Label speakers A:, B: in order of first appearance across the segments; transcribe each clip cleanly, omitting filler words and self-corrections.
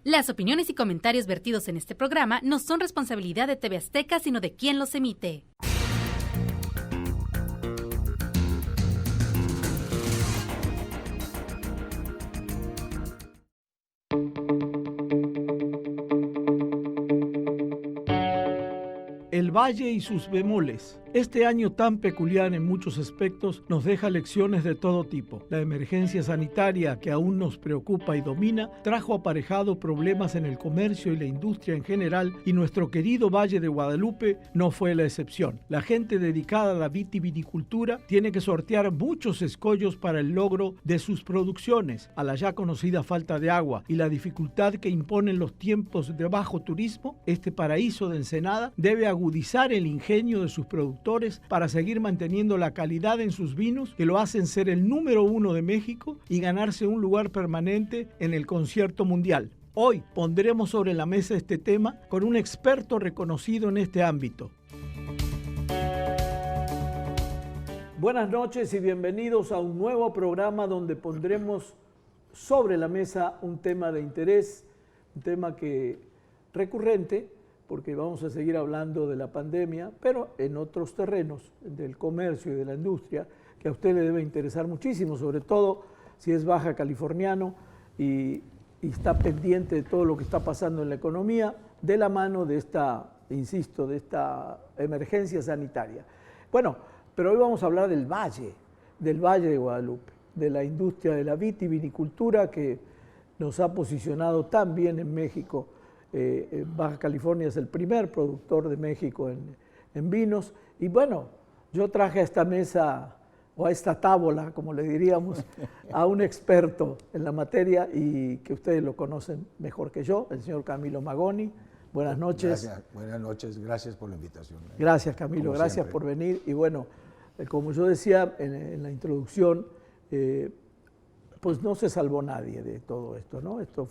A: Las opiniones y comentarios vertidos en este programa no son responsabilidad de TV Azteca, sino de quien los emite.
B: El Valle y sus bemoles. Este año tan peculiar en muchos aspectos nos deja lecciones de todo tipo. La emergencia sanitaria que aún nos preocupa y domina trajo aparejado problemas en el comercio y la industria en general, y nuestro querido Valle de Guadalupe no fue la excepción. La gente dedicada a la vitivinicultura tiene que sortear muchos escollos para el logro de sus producciones, a la ya conocida falta de agua y la dificultad que imponen los tiempos de bajo turismo. Este paraíso de Ensenada debe agudizar el ingenio de sus productores para seguir manteniendo la calidad en sus vinos, que lo hacen ser el número 1 de México y ganarse un lugar permanente en el concierto mundial. Hoy pondremos sobre la mesa este tema con un experto reconocido en este ámbito. Buenas noches y bienvenidos a un nuevo programa donde pondremos sobre la mesa un tema de interés, un tema recurrente, porque vamos a seguir hablando de la pandemia, pero en otros terrenos, del comercio y de la industria, que a usted le debe interesar muchísimo, sobre todo si es baja californiano y está pendiente de todo lo que está pasando en la economía, de la mano de esta, insisto, de esta emergencia sanitaria. Bueno, pero hoy vamos a hablar del Valle de Guadalupe, de la industria de la vitivinicultura que nos ha posicionado tan bien en México. Baja California es el primer productor de México en vinos, y bueno, yo traje a esta mesa, o a esta tábola, como le diríamos, a un experto en la materia y que ustedes lo conocen mejor que yo, el señor Camilo Magoni. Buenas noches.
C: Gracias, buenas noches, gracias por la invitación.
B: Gracias, Camilo,
C: como
B: gracias
C: siempre
B: por venir. Y bueno, como yo decía en la introducción, pues no se salvó nadie de todo esto, ¿no? Esto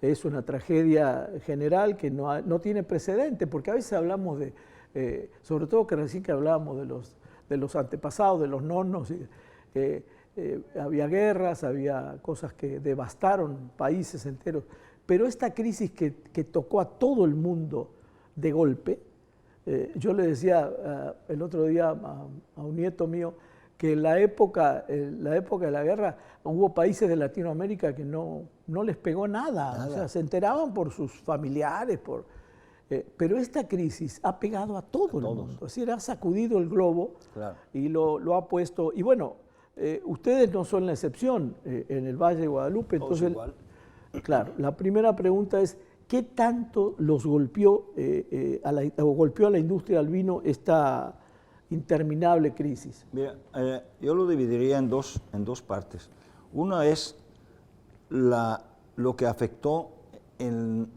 B: es una tragedia general que no tiene precedente, porque a veces hablamos sobre todo que recién que hablábamos de los antepasados, de los nonos, había guerras, había cosas que devastaron países enteros, pero esta crisis que tocó a todo el mundo de golpe, yo le decía el otro día a un nieto mío, que en la época de la guerra hubo países de Latinoamérica que no les pegó nada. O sea, se enteraban por sus familiares, pero esta crisis ha pegado a todo el mundo, es decir, ha sacudido el globo. Claro. Y lo ha puesto, y bueno, ustedes no son la excepción en el Valle de Guadalupe, entonces, igual. Claro, la primera pregunta es, ¿qué tanto los golpeó a la industria del vino esta interminable crisis?
C: Mira, yo lo dividiría en dos partes. Una es lo que afectó en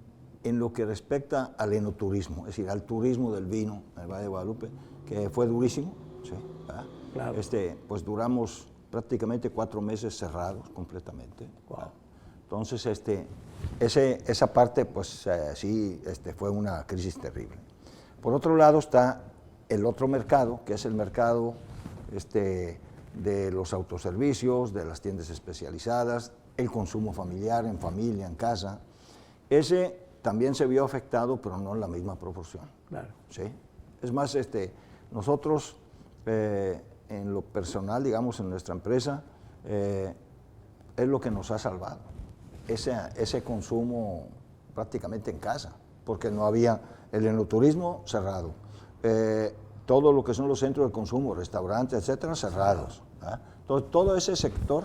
C: lo que respecta al enoturismo, es decir, al turismo del vino en el Valle de Guadalupe, que fue durísimo. ¿Sí? Claro. Pues duramos prácticamente 4 meses cerrados completamente. Wow. Entonces, esa parte, pues sí, fue una crisis terrible. Por otro lado está el otro mercado, que es el mercado de los autoservicios, de las tiendas especializadas, el consumo familiar, en familia, en casa. Ese también se vio afectado, pero no en la misma proporción. Claro. ¿Sí? Es más, nosotros, en lo personal, digamos, en nuestra empresa, es lo que nos ha salvado. Ese consumo prácticamente en casa, porque no había el enoturismo cerrado. Todo lo que son los centros de consumo, restaurantes, etcétera, cerrados. Entonces, todo ese sector,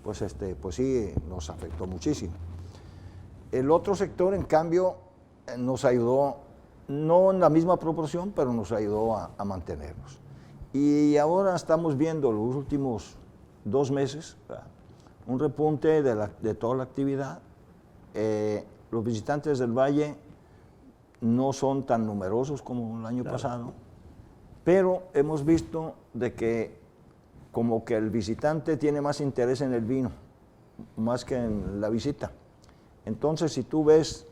C: pues sí, nos afectó muchísimo. El otro sector, en cambio, nos ayudó, no en la misma proporción, pero nos ayudó a mantenernos. Y ahora estamos viendo los últimos 2 meses, un repunte de toda la actividad. Los visitantes del Valle no son tan numerosos como el año pasado, pero hemos visto de que como que el visitante tiene más interés en el vino, más que en la visita. Entonces, si tú ves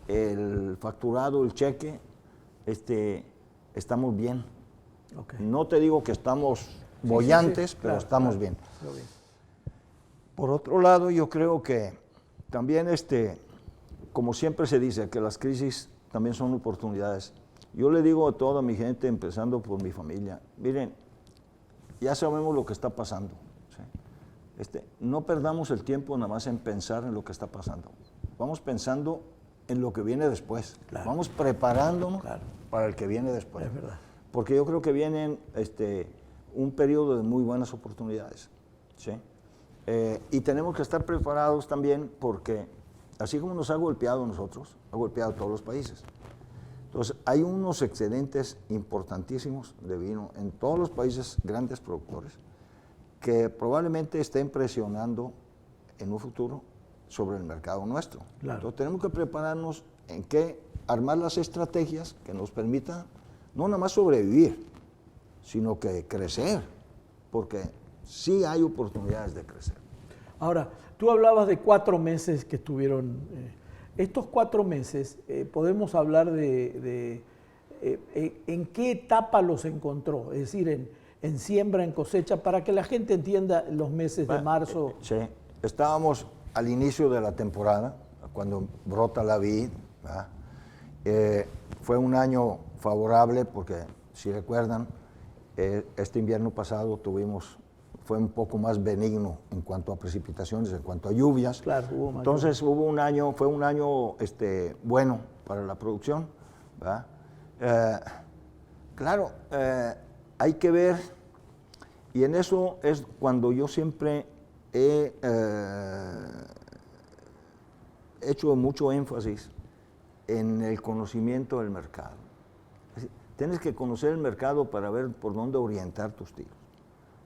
C: el facturado, el cheque, estamos bien. Okay. No te digo que estamos bollantes, sí, pero claro, estamos bien. Por otro lado, yo creo que también como siempre se dice, que las crisis también son oportunidades. Yo le digo a toda mi gente, empezando por mi familia, miren, ya sabemos lo que está pasando. ¿Sí? No perdamos el tiempo nada más en pensar en lo que está pasando. Vamos pensando en lo que viene después. Claro. Vamos preparándonos para el que viene después.
B: Es verdad.
C: Porque yo creo que vienen un periodo de muy buenas oportunidades. ¿Sí? Y tenemos que estar preparados también porque, así como nos ha golpeado a nosotros, ha golpeado a todos los países. Entonces, hay unos excedentes importantísimos de vino en todos los países grandes productores que probablemente estén presionando en un futuro sobre el mercado nuestro. Claro. Entonces, tenemos que prepararnos en qué armar las estrategias que nos permitan no nada más sobrevivir, sino que crecer, porque sí hay oportunidades de crecer.
B: Ahora, tú hablabas de 4 meses que estuvieron. Estos 4 meses, podemos hablar de en qué etapa los encontró, es decir, en siembra, en cosecha, para que la gente entienda los meses de marzo.
C: Sí, estábamos al inicio de la temporada, cuando brota la vid. Fue un año favorable porque, si recuerdan, este invierno pasado fue un poco más benigno en cuanto a precipitaciones, en cuanto a lluvias.
B: Claro,
C: entonces fue un año bueno para la producción. Claro, hay que ver, y en eso es cuando yo siempre he hecho mucho énfasis en el conocimiento del mercado. Es decir, tienes que conocer el mercado para ver por dónde orientar tus tiros.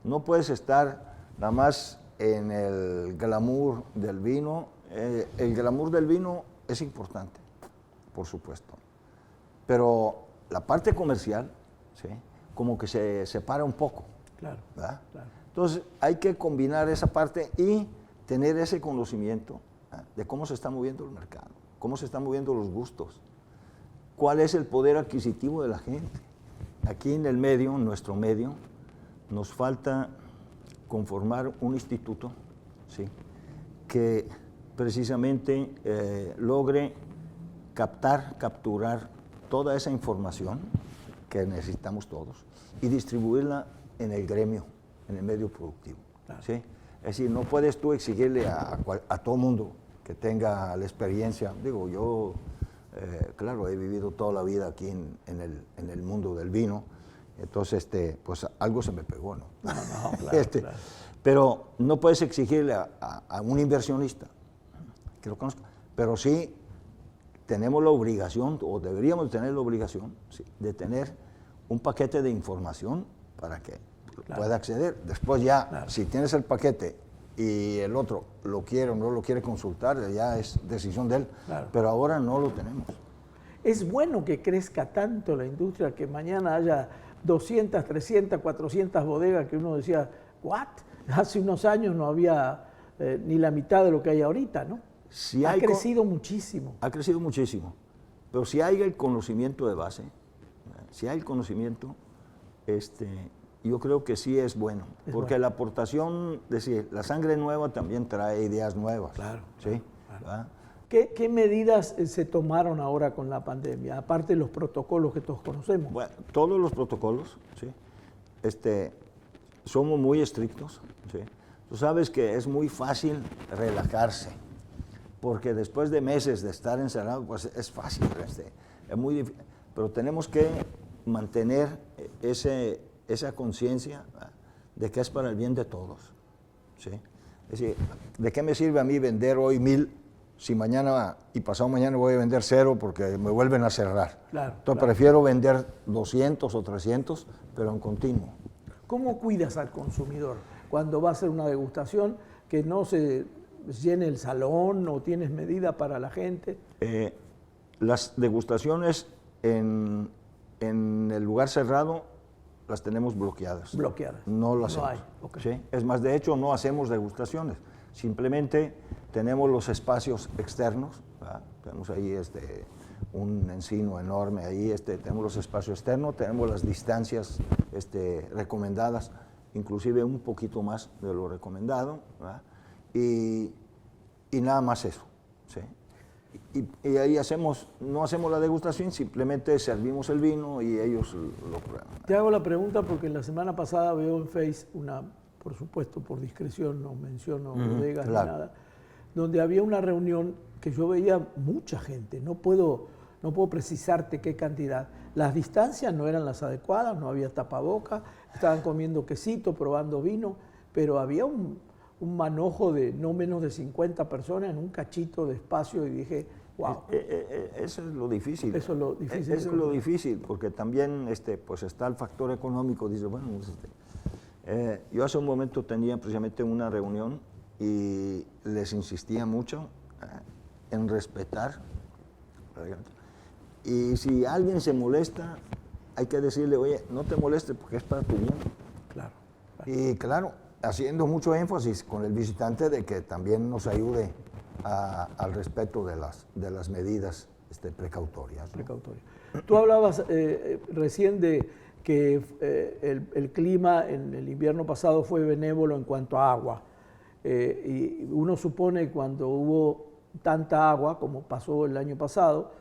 C: No puedes estar nada más en el glamour del vino. El glamour del vino es importante, por supuesto. Pero la parte comercial, ¿sí?, como que se separa un poco.
B: Claro, claro.
C: Entonces hay que combinar esa parte y tener ese conocimiento de cómo se está moviendo el mercado, cómo se están moviendo los gustos, cuál es el poder adquisitivo de la gente. Aquí en el medio, en nuestro medio, nos falta conformar un instituto, ¿sí?, que precisamente logre capturar toda esa información que necesitamos todos y distribuirla en el gremio, en el medio productivo. Claro. ¿Sí? Es decir, no puedes tú exigirle a todo mundo que tenga la experiencia. Digo, yo, claro, he vivido toda la vida aquí en el mundo del vino. Entonces, pues algo se me pegó, ¿no?
B: No, claro, claro.
C: Pero no puedes exigirle a un inversionista que lo conozca, pero sí tenemos la obligación, o deberíamos tener la obligación, ¿sí?, de tener un paquete de información para que pueda acceder. Después ya, si tienes el paquete y el otro lo quiere o no lo quiere consultar, ya es decisión de él, pero ahora no lo tenemos.
B: Es bueno que crezca tanto la industria, que mañana haya 200, 300, 400 bodegas que uno decía, ¿what? Hace unos años no había ni la mitad de lo que hay ahorita, ¿no? Ha crecido muchísimo. Ha crecido muchísimo,
C: pero si hay el conocimiento de base, si hay el conocimiento, yo creo que sí es bueno, porque la aportación, es decir, la sangre nueva también trae ideas nuevas.
B: Claro.
C: ¿Sí?
B: Claro. ¿Qué medidas se tomaron ahora con la pandemia, aparte de los protocolos que todos conocemos?
C: Bueno, todos los protocolos, ¿sí?, somos muy estrictos, ¿sí? Tú sabes que es muy fácil relajarse, porque después de meses de estar encerrado, pues es fácil, es muy difícil, pero tenemos que mantener esa conciencia de que es para el bien de todos, ¿sí? Es decir, ¿de qué me sirve a mí vender hoy 1000 si mañana y pasado mañana voy a vender 0 porque me vuelven a cerrar?
B: Claro,
C: entonces prefiero vender 200 o 300, pero en continuo.
B: ¿Cómo cuidas al consumidor cuando va a hacer una degustación, que no se llene el salón o tienes medida para la gente?
C: Las degustaciones en el lugar cerrado las tenemos bloqueadas.
B: Bloqueadas.
C: No las hacemos.
B: No hay. Okay.
C: ¿Sí? Es más, de hecho, no hacemos degustaciones. Simplemente tenemos los espacios externos, ¿verdad? Tenemos ahí un encino enorme, ahí tenemos los espacios externos, tenemos las distancias recomendadas, inclusive un poquito más de lo recomendado, ¿verdad? Y nada más eso, ¿sí? Y ahí no hacemos la degustación, simplemente servimos el vino y ellos lo prueban.
B: Te hago la pregunta porque la semana pasada veo en Face por supuesto, por discreción, no menciono bodegas ni nada, donde había una reunión que yo veía mucha gente, no puedo precisarte qué cantidad. Las distancias no eran las adecuadas, no había tapaboca, estaban comiendo quesito, probando vino, pero había un manojo de no menos de 50 personas en un cachito de espacio y dije, wow.
C: Eso es lo difícil.
B: Eso es lo difícil.
C: Eso es lo difícil, porque también pues está el factor económico. Dice, bueno, yo hace un momento tenía precisamente una reunión y les insistía mucho en respetar. Y si alguien se molesta, hay que decirle, oye, no te molestes porque es para tu bien.
B: Claro.
C: Y claro, haciendo mucho énfasis con el visitante de que también nos ayude al respeto de las medidas precautorias, ¿no?
B: Precautorias. Tú hablabas recién de que el clima en el invierno pasado fue benévolo en cuanto a agua. Y uno supone que cuando hubo tanta agua, como pasó el año pasado,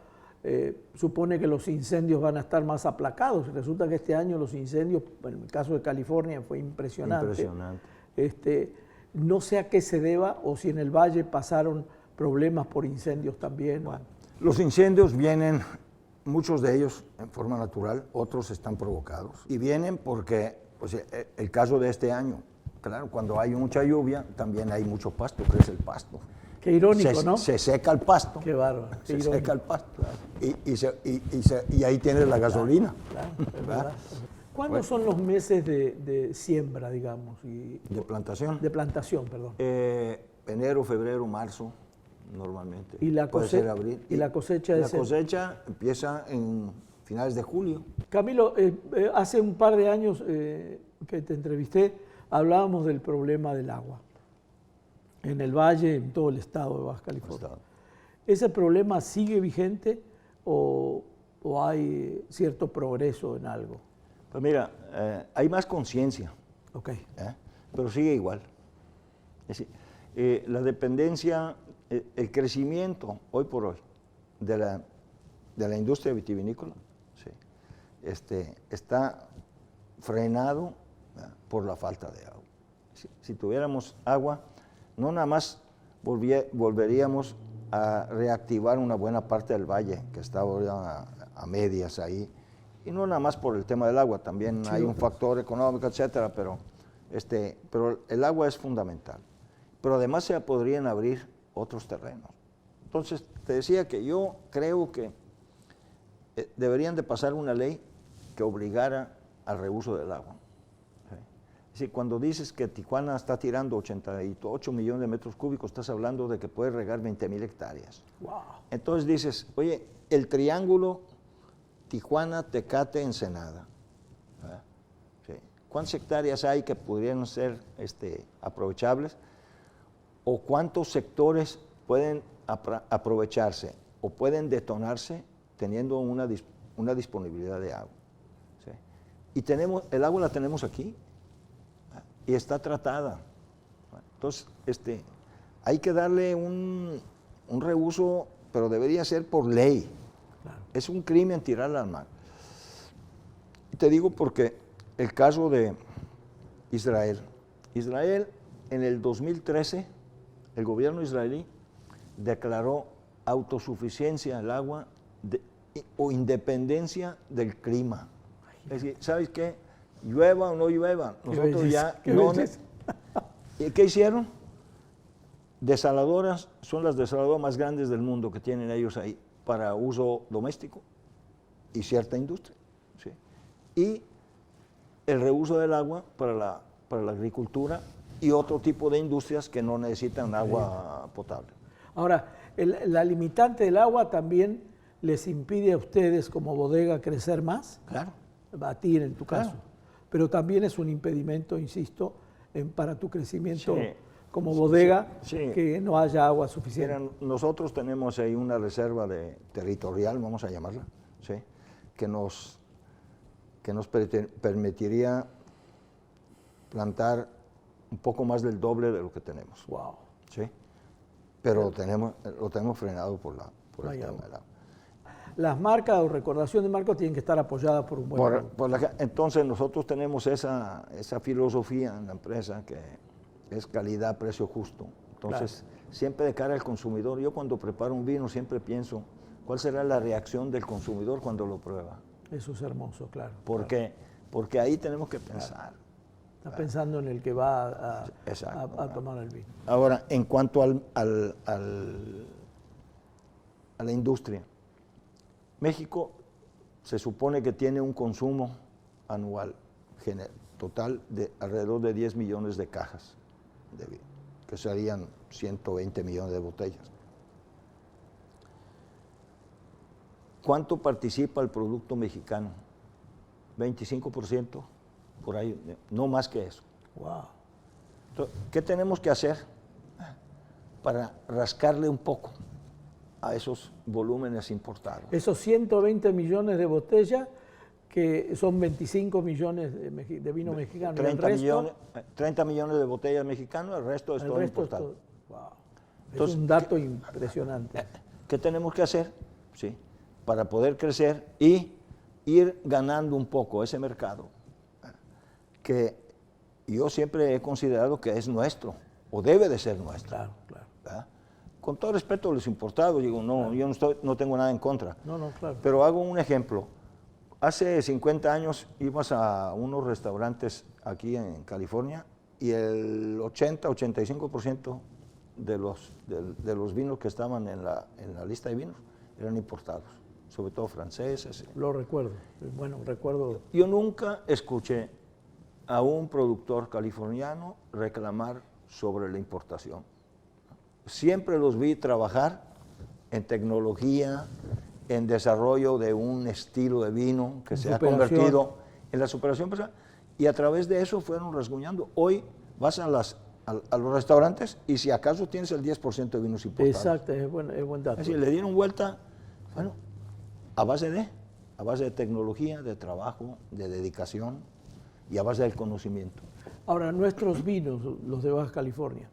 B: supone que los incendios van a estar más aplacados. Resulta que este año los incendios, en el caso de California, fue impresionante. No sé a qué se deba o si en el valle pasaron problemas por incendios también.
C: Bueno, los incendios vienen, muchos de ellos en forma natural, otros están provocados. Y vienen porque, pues, el caso de este año, claro, cuando hay mucha lluvia, también hay mucho pasto, crece el pasto.
B: Qué irónico, ¿no?
C: Se seca el pasto.
B: Qué bárbaro.
C: Se seca el pasto. Claro. Y ahí tienes la gasolina.
B: Claro, es verdad. ¿Cuándo son los meses de siembra, digamos?
C: De plantación.
B: De plantación, perdón.
C: Enero, febrero, marzo, normalmente.
B: ¿Y la cosecha?
C: Abril.
B: ¿Y la cosecha?
C: La cosecha empieza en finales de julio.
B: Camilo, hace un par de años que te entrevisté, hablábamos del problema del agua en el valle, en todo el estado de Baja California. ¿Ese problema sigue vigente o hay cierto progreso en algo?
C: Pues mira, hay más conciencia, pero sigue igual. Es decir, la dependencia, el crecimiento hoy por hoy de la industria vitivinícola está frenado por la falta de agua. Si tuviéramos agua, no nada más volveríamos a reactivar una buena parte del valle que está ahora a medias ahí, y no nada más por el tema del agua, también hay un factor económico, etcétera, pero el agua es fundamental. Pero además se podrían abrir otros terrenos. Entonces, te decía que yo creo que deberían de pasar una ley que obligara al reuso del agua. Es decir, cuando dices que Tijuana está tirando 88 millones de metros cúbicos, estás hablando de que puede regar 20,000 hectáreas.
B: Wow.
C: Entonces dices, oye, el triángulo Tijuana, Tecate, Ensenada. Sí. ¿Cuántas hectáreas hay que podrían ser aprovechables? ¿O cuántos sectores pueden aprovecharse o pueden detonarse teniendo una disponibilidad de agua? ¿Sí? Y el agua la tenemos aquí y está tratada. Entonces, hay que darle un reuso, pero debería ser por ley. Claro. Es un crimen tirarla al mar. Y te digo porque el caso de Israel. Israel, en el 2013, el gobierno israelí declaró autosuficiencia del agua o independencia del clima. Es decir, ¿sabes qué? Llueva o no llueva, nosotros ya no... ¿Y qué hicieron? Desaladoras, son las desaladoras más grandes del mundo que tienen ellos ahí para uso doméstico y cierta industria. ¿Sí? Y el reuso del agua para la agricultura y otro tipo de industrias que no necesitan agua potable.
B: Ahora, la limitante del agua también les impide a ustedes como bodega crecer más.
C: Claro.
B: A ti en tu caso. Pero también es un impedimento, insisto, para tu crecimiento como bodega, que no haya agua suficiente.
C: Mira, nosotros tenemos ahí una reserva territorial, vamos a llamarla, ¿sí? que nos permitiría plantar un poco más del doble de lo que tenemos.
B: Wow.
C: ¿Sí? pero lo tenemos frenado por el
B: No hay
C: tema
B: agua.
C: del agua.
B: Las marcas o recordación de marcas tienen que estar apoyadas por un buen producto.
C: Entonces nosotros tenemos esa filosofía en la empresa que es calidad, precio justo. Entonces, siempre de cara al consumidor, yo cuando preparo un vino siempre pienso, ¿cuál será la reacción del consumidor cuando lo prueba?
B: Eso es hermoso, claro.
C: Porque ahí tenemos que pensar.
B: Está pensando en el que va
C: Exacto.
B: a tomar el vino.
C: Ahora, en cuanto a la industria, México se supone que tiene un consumo anual total de alrededor de 10 millones de cajas de vino, que serían 120 millones de botellas. ¿Cuánto participa el producto mexicano? 25%, por ahí, no más que eso.
B: Wow.
C: Entonces, ¿qué tenemos que hacer para rascarle un poco a esos volúmenes importados?
B: Esos 120 millones de botellas, que son 25 millones de vino mexicano.
C: 30 millones de botellas mexicanas, el resto es todo importado.
B: Wow.
C: Entonces,
B: es un dato impresionante.
C: ¿Qué tenemos que hacer? Sí, para poder crecer y ir ganando un poco ese mercado, que yo siempre he considerado que es nuestro, o debe de ser nuestro.
B: Claro, claro.
C: ¿Verdad? Con todo respeto a los importados, digo, no, claro. Yo no tengo nada en contra.
B: No, claro.
C: Pero hago un ejemplo. Hace 50 años ibas a unos restaurantes aquí en California y el 80-85% de los vinos que estaban en la lista de vinos eran importados, sobre todo franceses.
B: Lo recuerdo, bueno, recuerdo.
C: Yo nunca escuché a un productor californiano reclamar sobre la importación. Siempre los vi trabajar en tecnología, en desarrollo de un estilo de vino que se ha convertido en la superación personal, y a través de eso fueron rasguñando. Hoy vas a los restaurantes y si acaso tienes el 10% de vinos importados.
B: Exacto, es buen dato.
C: Es decir, le dieron vuelta, bueno, a base de tecnología, de trabajo, de dedicación y a base del conocimiento.
B: Ahora, nuestros vinos, los de Baja California,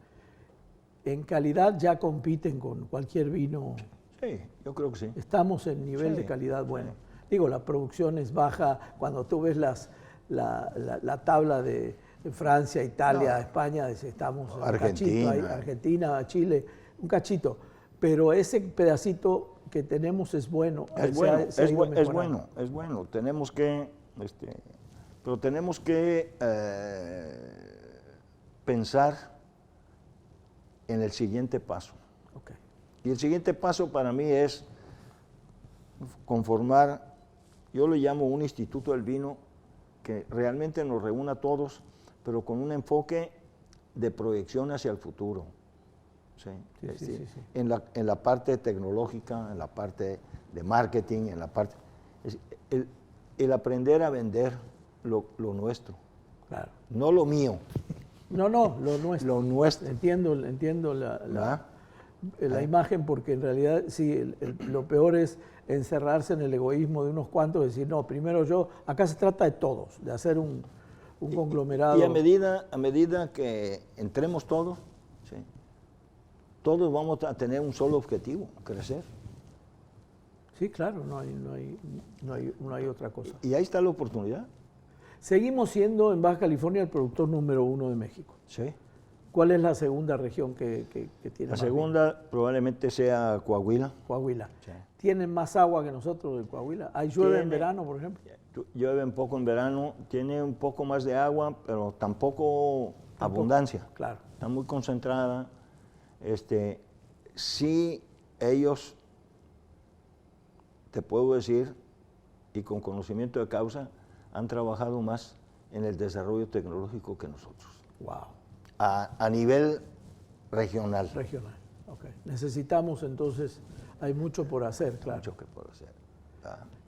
B: en calidad ya compiten con cualquier vino.
C: Sí, yo creo que sí.
B: Estamos en nivel de calidad bueno. Sí. Digo, la producción es baja. Cuando tú ves la tabla de Francia, Italia, España, estamos en
C: Argentina.
B: Un cachito, Argentina, Chile, un cachito. Pero ese pedacito que tenemos es bueno.
C: Es bueno. Tenemos que, pero tenemos que pensar en el siguiente paso.
B: Okay.
C: Y el siguiente paso para mí es conformar, yo le llamo un instituto del vino que realmente nos reúna a todos, pero con un enfoque de proyección hacia el futuro. ¿Sí? Sí. En la parte tecnológica, en la parte de marketing, en la parte... El aprender a vender lo nuestro.
B: Claro.
C: No lo mío.
B: No, lo nuestro.
C: Lo nuestro.
B: Entiendo la imagen, porque en realidad sí, lo peor es encerrarse en el egoísmo de unos cuantos y decir, no, primero yo, acá se trata de todos, de hacer un conglomerado.
C: Y a medida que entremos todos, ¿sí? Todos vamos a tener un solo objetivo, crecer.
B: Sí, claro, no hay otra cosa.
C: Y ahí está la oportunidad.
B: Seguimos siendo en Baja California el productor número 1 de México.
C: Sí.
B: ¿Cuál es la segunda región que tiene
C: La
B: más
C: segunda
B: vino?
C: probablemente sea Coahuila.
B: Coahuila.
C: Sí.
B: ¿Tienen más agua que nosotros de Coahuila? ¿Hay llueve en verano, por ejemplo?
C: Llueve un poco en verano, tiene un poco más de agua, pero tampoco abundancia.
B: Claro.
C: Está muy concentrada. Sí, ellos, te puedo decir, y con conocimiento de causa, han trabajado más en el desarrollo tecnológico que nosotros.
B: Wow.
C: A nivel regional.
B: Regional, ok. Necesitamos entonces, hay mucho por hacer, claro.
C: Mucho que por hacer.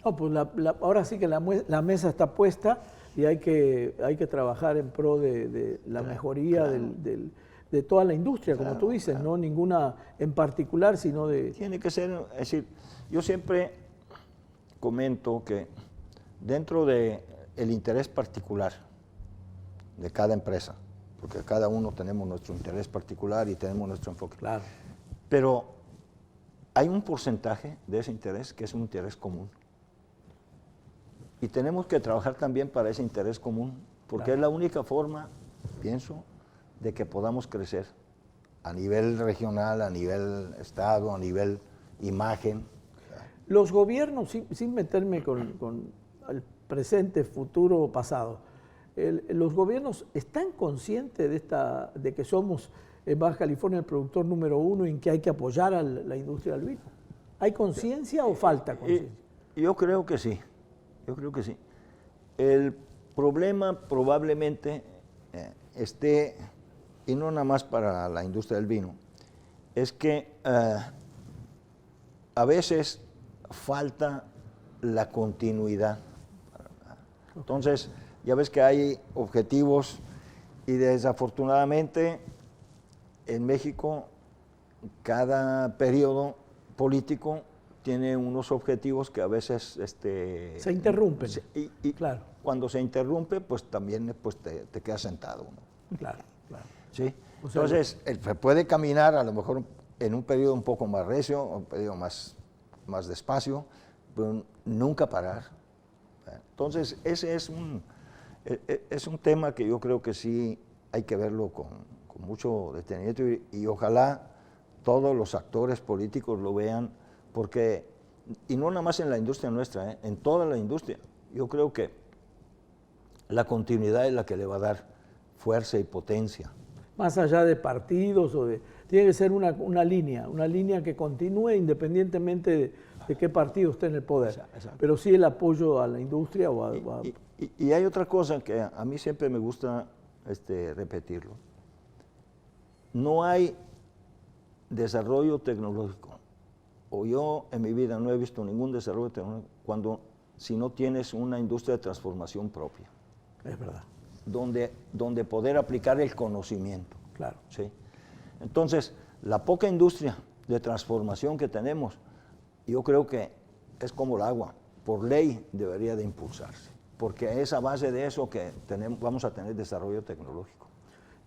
B: No, pues ahora sí que la mesa está puesta y hay que trabajar en pro de la mejoría de toda la industria, como tú dices, no ninguna en particular, sino de...
C: Tiene que ser, es decir, yo siempre comento que dentro del interés particular de cada empresa, porque cada uno tenemos nuestro interés particular y tenemos nuestro enfoque.
B: Claro.
C: Pero hay un porcentaje de ese interés que es un interés común. Y tenemos que trabajar también para ese interés común, porque
B: Claro.
C: es la única forma, pienso, de que podamos crecer a nivel regional, a nivel estado, a nivel imagen.
B: Los gobiernos, sin meterme con el presente, futuro o pasado, los gobiernos están conscientes de que somos en Baja California el productor número 1 y en que hay que apoyar a la industria del vino. ¿Hay conciencia o falta conciencia?
C: Yo creo que sí, yo creo que sí. El problema probablemente esté, y no nada más para la industria del vino, es que a veces falta la continuidad. Entonces, ya ves que hay objetivos y desafortunadamente en México cada periodo político tiene unos objetivos que a veces
B: Se interrumpen.
C: Y
B: Claro.
C: cuando se interrumpe, pues también pues, te quedas sentado, ¿no?
B: Claro, claro.
C: ¿Sí?
B: O sea,
C: Entonces, se puede caminar a lo mejor en un periodo un poco más recio, un periodo más despacio, pero nunca parar. Entonces, ese es un tema que yo creo que sí hay que verlo con mucho detenimiento y ojalá todos los actores políticos lo vean, porque, y no nada más en la industria nuestra, en toda la industria, yo creo que la continuidad es la que le va a dar fuerza y potencia.
B: Más allá de partidos tiene que ser una línea que continúe independientemente de qué partido esté en el poder.
C: Exacto.
B: Pero sí el apoyo a la industria
C: Y hay otra cosa que a mí siempre me gusta repetirlo. No hay desarrollo tecnológico, o yo en mi vida no he visto ningún desarrollo tecnológico si no tienes una industria de transformación propia.
B: Es verdad.
C: Donde poder aplicar el conocimiento.
B: Claro.
C: ¿Sí? Entonces, la poca industria de transformación que tenemos, yo creo que es como el agua, por ley debería de impulsarse, porque es a base de eso que vamos a tener desarrollo tecnológico.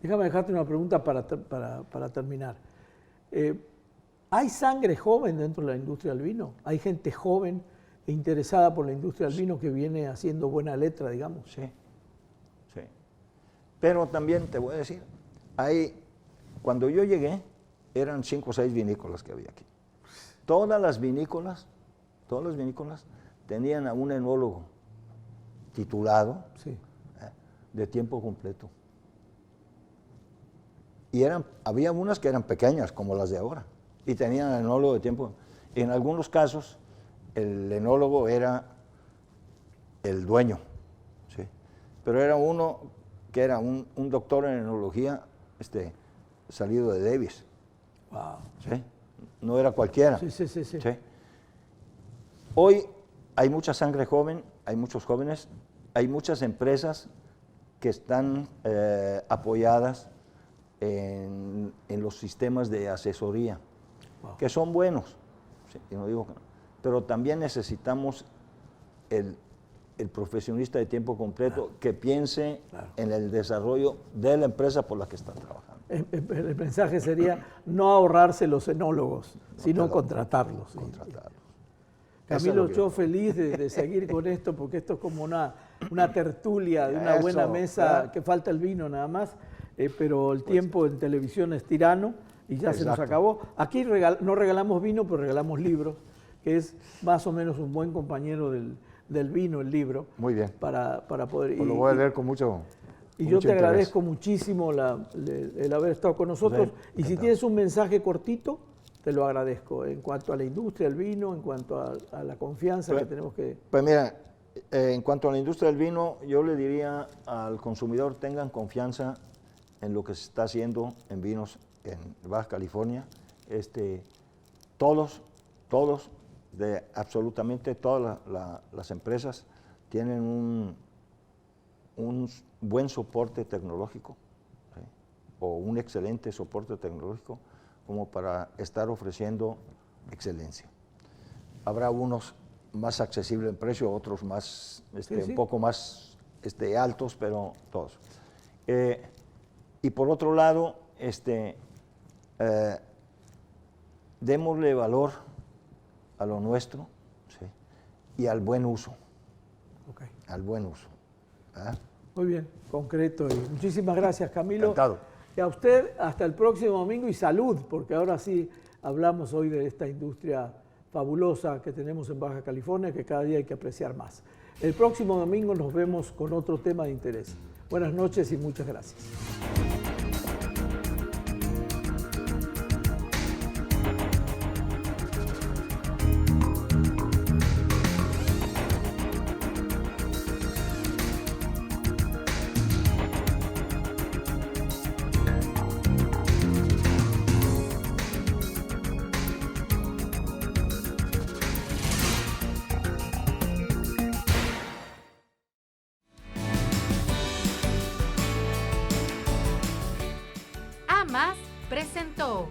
B: Déjame dejarte una pregunta para terminar. ¿Hay sangre joven dentro de la industria del vino? ¿Hay gente joven e interesada por la industria del vino que viene haciendo buena letra, digamos?
C: Sí, sí. Pero también te voy a decir, cuando yo llegué, eran 5 o 6 vinícolas que había aquí. Todas las vinícolas tenían a un enólogo titulado,
B: Sí.
C: De tiempo completo. Y había unas que eran pequeñas, como las de ahora, y tenían enólogo de tiempo. En algunos casos, el enólogo era el dueño, ¿sí? Pero era uno que era un doctor en enología salido de Davis.
B: Wow.
C: ¿Sí? No era cualquiera.
B: Sí.
C: ¿Sí? Hoy hay mucha sangre joven, hay muchos jóvenes, hay muchas empresas que están apoyadas en los sistemas de asesoría,
B: Wow.
C: que son buenos, ¿sí? Y no digo que no, pero también necesitamos el profesionista de tiempo completo que piense en el desarrollo de la empresa por la que está trabajando.
B: El mensaje sería no ahorrarse los enólogos, sino contratarlos.
C: Contratarlos.
B: Camilo, yo feliz de seguir con esto, porque esto es como una tertulia de una buena mesa, que falta el vino nada más, pero el tiempo en televisión es tirano y ya se nos acabó. Aquí no regalamos vino, pero regalamos libros, que es más o menos un buen compañero del vino, el libro.
C: Muy bien.
B: Para poder...
C: Pues lo voy a leer con mucho
B: Y yo te agradezco muchísimo el haber estado con nosotros. Y si tienes un mensaje cortito, te lo agradezco. En cuanto a la industria del vino, en cuanto a la confianza que tenemos que...
C: Pues mira, en cuanto a la industria del vino, yo le diría al consumidor, tengan confianza en lo que se está haciendo en vinos en Baja California. Todos, absolutamente todas las empresas tienen un buen soporte tecnológico, ¿sí? O un excelente soporte tecnológico como para estar ofreciendo excelencia. Habrá unos más accesibles en precio, otros más, un poco más altos, pero todos. Y por otro lado, démosle valor a lo nuestro, ¿sí? Y al buen uso.
B: Ok.
C: Al buen uso. ¿Ah?
B: Muy bien, concreto. Y muchísimas gracias, Camilo.
C: Encantado.
B: Y a usted, hasta el próximo domingo y salud, porque ahora sí hablamos hoy de esta industria fabulosa que tenemos en Baja California, que cada día hay que apreciar más. El próximo domingo nos vemos con otro tema de interés. Buenas noches y muchas gracias.
A: Más presentó